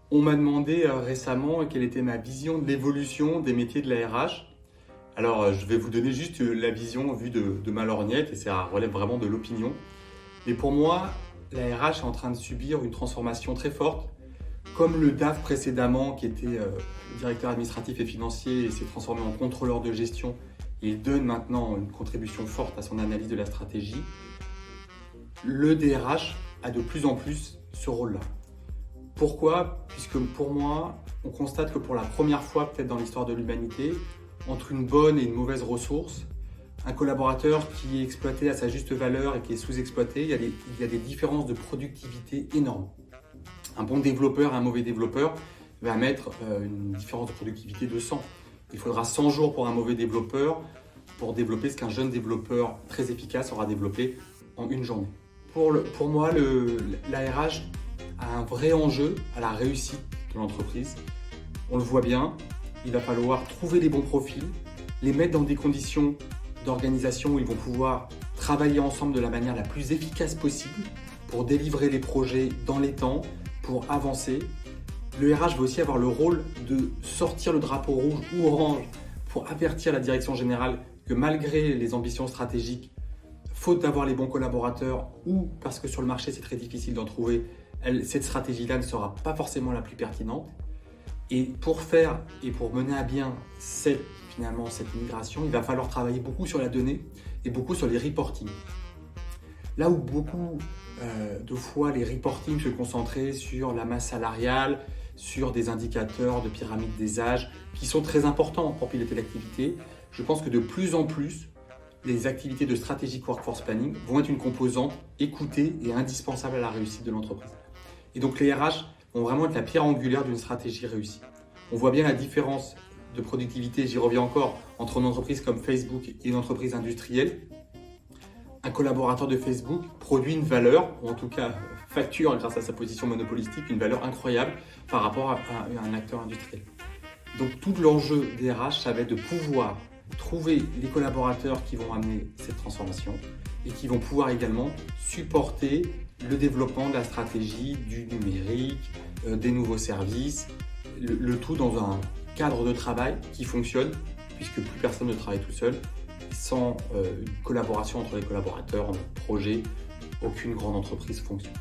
On m'a demandé récemment quelle était ma vision de l'évolution des métiers de la RH. Alors, je vais vous donner juste la vision vue de ma lorgnette et ça relève vraiment de l'opinion. Mais pour moi, la RH est en train de subir une transformation très forte. Comme le DAF précédemment, qui était le directeur administratif et financier et s'est transformé en contrôleur de gestion, et il donne maintenant une contribution forte à son analyse de la stratégie, le DRH a de plus en plus ce rôle-là. Pourquoi? Puisque pour moi, on constate que pour la première fois peut-être dans l'histoire de l'humanité, entre une bonne et une mauvaise ressource, un collaborateur qui est exploité à sa juste valeur et qui est sous-exploité, il y a des différences de productivité énormes. Un bon développeur et un mauvais développeur va mettre une différence de productivité de 100. Il faudra 100 jours pour un mauvais développeur pour développer ce qu'un jeune développeur très efficace aura développé en une journée. Pour moi, la RH a un vrai enjeu à la réussite de l'entreprise. On le voit bien, il va falloir trouver les bons profils, les mettre dans des conditions d'organisation où ils vont pouvoir travailler ensemble de la manière la plus efficace possible pour délivrer les projets dans les temps, pour avancer. Le RH va aussi avoir le rôle de sortir le drapeau rouge ou orange pour avertir la direction générale que malgré les ambitions stratégiques, faute d'avoir les bons collaborateurs ou parce que sur le marché c'est très difficile d'en trouver, cette stratégie-là ne sera pas forcément la plus pertinente. Et pour faire et pour mener à bien cette migration, il va falloir travailler beaucoup sur la donnée et beaucoup sur les reporting. Là où beaucoup de fois les reporting se concentraient sur la masse salariale, sur des indicateurs de pyramide des âges qui sont très importants pour piloter l'activité, je pense que de plus en plus, les activités de strategic workforce planning vont être une composante écoutée et indispensable à la réussite de l'entreprise. Et donc les RH vont vraiment être la pierre angulaire d'une stratégie réussie. On voit bien la différence de productivité, j'y reviens encore, entre une entreprise comme Facebook et une entreprise industrielle. Un collaborateur de Facebook produit une valeur, ou en tout cas facture grâce à sa position monopolistique, une valeur incroyable par rapport à un acteur industriel. Donc tout l'enjeu des RH, ça va être de pouvoir trouver les collaborateurs qui vont amener cette transformation et qui vont pouvoir également supporter le développement de la stratégie, du numérique, des nouveaux services, le tout dans un cadre de travail qui fonctionne puisque plus personne ne travaille tout seul. Sans une collaboration entre les collaborateurs en projet, aucune grande entreprise fonctionne.